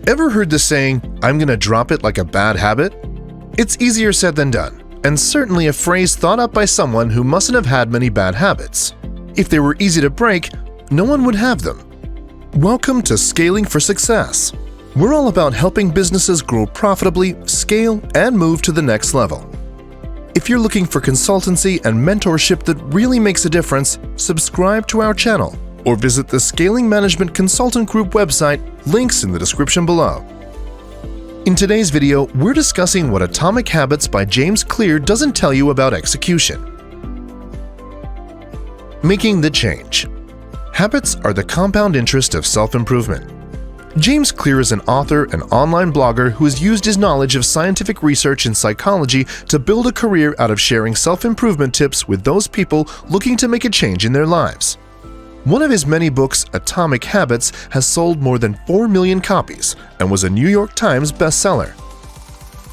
Ever heard the saying, "I'm gonna drop it like a bad habit"? It's easier said than done, and certainly a phrase thought up by someone who mustn't have had many bad habits. If they were easy to break, no one would have them. Welcome to Scaling for Success. We're all about helping businesses grow profitably, scale, and move to the next level. If you're looking for consultancy and mentorship that really makes a difference, subscribe to our channel or visit the Scaling Management Consultant Group website, links in the description below. In today's video, we're discussing what Atomic Habits by James Clear doesn't tell you about execution. Making the change. Habits are the compound interest of self-improvement. James Clear is an author and online blogger who has used his knowledge of scientific research in psychology to build a career out of sharing self-improvement tips with those people looking to make a change in their lives. One of his many books, Atomic Habits, has sold more than 4 million copies and was a New York Times bestseller.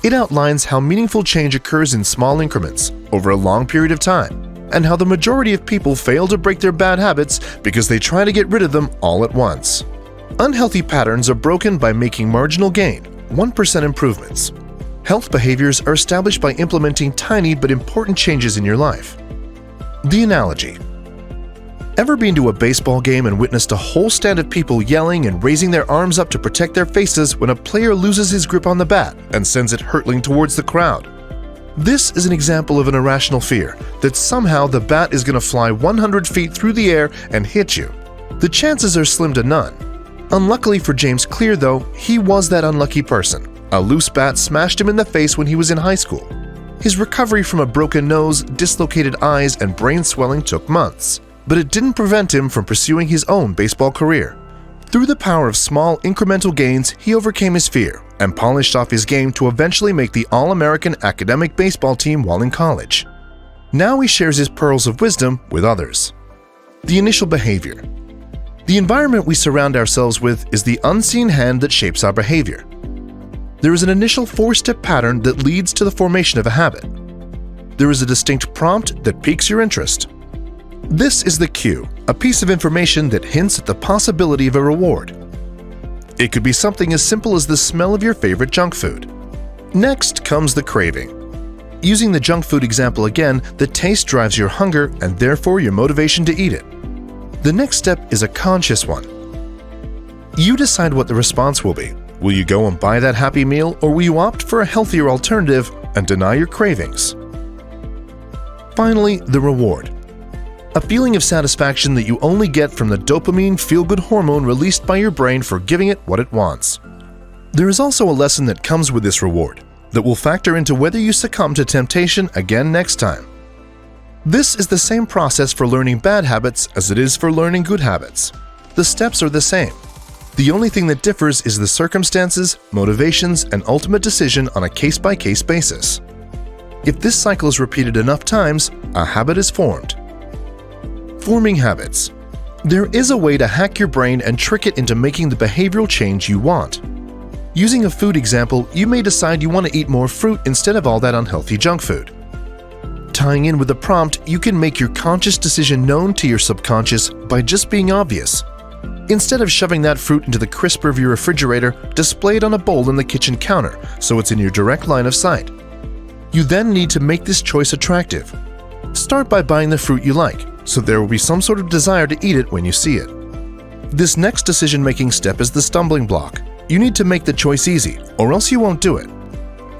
It outlines how meaningful change occurs in small increments over a long period of time, and how the majority of people fail to break their bad habits because they try to get rid of them all at once. Unhealthy patterns are broken by making marginal gain, 1% improvements. Health behaviors are established by implementing tiny but important changes in your life. The analogy. Ever been to a baseball game and witnessed a whole stand of people yelling and raising their arms up to protect their faces when a player loses his grip on the bat and sends it hurtling towards the crowd? This is an example of an irrational fear that somehow the bat is going to fly 100 feet through the air and hit you. The chances are slim to none. Unluckily for James Clear, though, he was that unlucky person. A loose bat smashed him in the face when he was in high school. His recovery from a broken nose, dislocated eyes, and brain swelling took months, but it didn't prevent him from pursuing his own baseball career. Through the power of small, incremental gains, he overcame his fear and polished off his game to eventually make the All-American academic baseball team while in college. Now he shares his pearls of wisdom with others. The initial behavior. The environment we surround ourselves with is the unseen hand that shapes our behavior. There is an initial 4-step pattern that leads to the formation of a habit. There is a distinct prompt that piques your interest. This is the cue, a piece of information that hints at the possibility of a reward. It could be something as simple as the smell of your favorite junk food. Next comes the craving. Using the junk food example again, the taste drives your hunger and therefore your motivation to eat it. The next step is a conscious one. You decide what the response will be. Will you go and buy that happy meal, or will you opt for a healthier alternative and deny your cravings? Finally, the reward. A feeling of satisfaction that you only get from the dopamine feel-good hormone released by your brain for giving it what it wants. There is also a lesson that comes with this reward that will factor into whether you succumb to temptation again next time. This is the same process for learning bad habits as it is for learning good habits. The steps are the same. The only thing that differs is the circumstances, motivations, and ultimate decision on a case-by-case basis. If this cycle is repeated enough times, a habit is formed. Forming habits. There is a way to hack your brain and trick it into making the behavioral change you want. Using a food example, you may decide you want to eat more fruit instead of all that unhealthy junk food. Tying in with the prompt, you can make your conscious decision known to your subconscious by just being obvious. Instead of shoving that fruit into the crisper of your refrigerator, display it on a bowl in the kitchen counter so it's in your direct line of sight. You then need to make this choice attractive. Start by buying the fruit you like, so there will be some sort of desire to eat it when you see it. This next decision-making step is the stumbling block. You need to make the choice easy, or else you won't do it.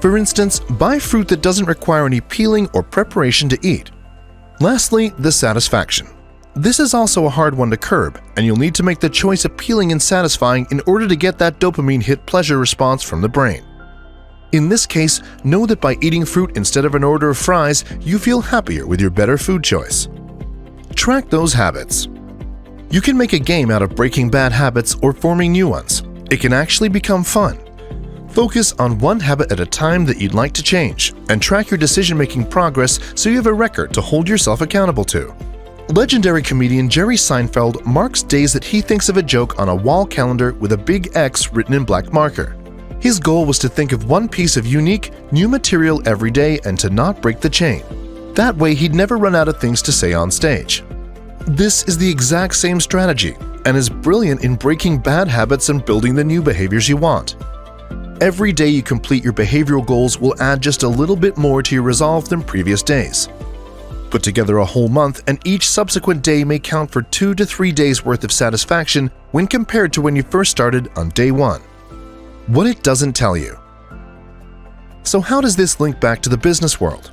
For instance, buy fruit that doesn't require any peeling or preparation to eat. Lastly, the satisfaction. This is also a hard one to curb, and you'll need to make the choice appealing and satisfying in order to get that dopamine hit pleasure response from the brain. In this case, know that by eating fruit instead of an order of fries, you feel happier with your better food choice. Track those habits. You can make a game out of breaking bad habits or forming new ones. It can actually become fun. Focus on one habit at a time that you'd like to change, and track your decision-making progress so you have a record to hold yourself accountable to. Legendary comedian Jerry Seinfeld marks days that he thinks of a joke on a wall calendar with a big X written in black marker. His goal was to think of one piece of unique, new material every day and to not break the chain. That way he'd never run out of things to say on stage. This is the exact same strategy, and is brilliant in breaking bad habits and building the new behaviors you want. Every day you complete your behavioral goals will add just a little bit more to your resolve than previous days. Put together a whole month, and each subsequent day may count for 2 to 3 days worth of satisfaction when compared to when you first started on day 1. What it doesn't tell you. So how does this link back to the business world?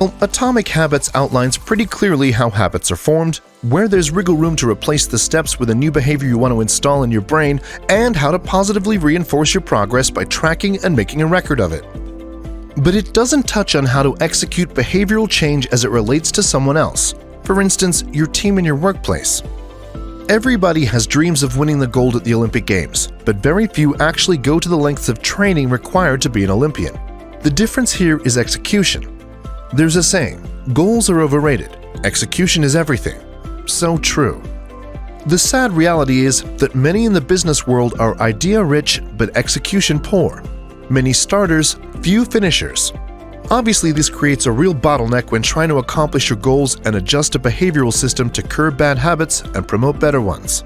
Well, Atomic Habits outlines pretty clearly how habits are formed, where there's wiggle room to replace the steps with a new behavior you want to install in your brain, and how to positively reinforce your progress by tracking and making a record of it. But it doesn't touch on how to execute behavioral change as it relates to someone else, for instance, your team in your workplace. Everybody has dreams of winning the gold at the Olympic Games, but very few actually go to the lengths of training required to be an Olympian. The difference here is execution. There's a saying, goals are overrated, execution is everything. So true. The sad reality is that many in the business world are idea-rich but execution-poor. Many starters, few finishers. Obviously, this creates a real bottleneck when trying to accomplish your goals and adjust a behavioral system to curb bad habits and promote better ones.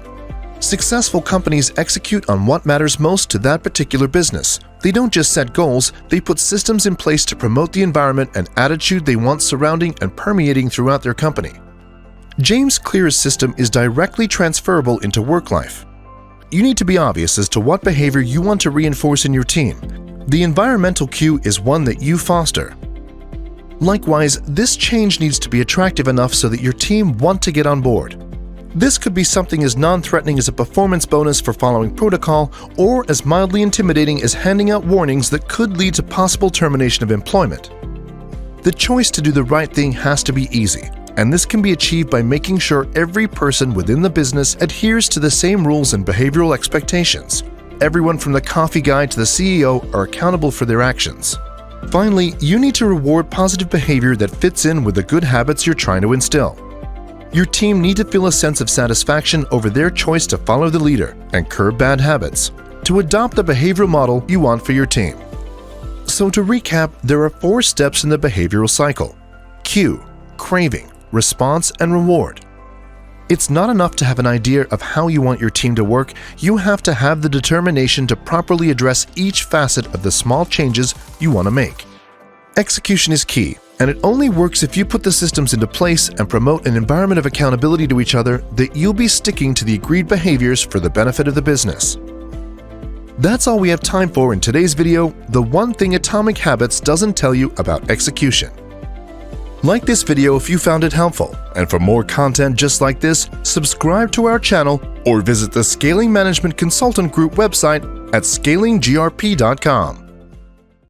Successful companies execute on what matters most to that particular business. They don't just set goals, they put systems in place to promote the environment and attitude they want surrounding and permeating throughout their company. James Clear's system is directly transferable into work life. You need to be obvious as to what behavior you want to reinforce in your team. The environmental cue is one that you foster. Likewise, this change needs to be attractive enough so that your team want to get on board. This could be something as non-threatening as a performance bonus for following protocol, or as mildly intimidating as handing out warnings that could lead to possible termination of employment. The choice to do the right thing has to be easy, and this can be achieved by making sure every person within the business adheres to the same rules and behavioral expectations. Everyone from the coffee guy to the CEO are accountable for their actions. Finally, you need to reward positive behavior that fits in with the good habits you're trying to instill. Your team need to feel a sense of satisfaction over their choice to follow the leader and curb bad habits, to adopt the behavioral model you want for your team. So to recap, there are 4 steps in the behavioral cycle: cue, craving, response, and reward. It's not enough to have an idea of how you want your team to work, you have to have the determination to properly address each facet of the small changes you want to make. Execution is key, and it only works if you put the systems into place and promote an environment of accountability to each other that you'll be sticking to the agreed behaviors for the benefit of the business. That's all we have time for in today's video, the one thing Atomic Habits doesn't tell you about execution. Like this video if you found it helpful, and for more content just like this, subscribe to our channel or visit the Scaling Management Consultant Group website at scalinggrp.com.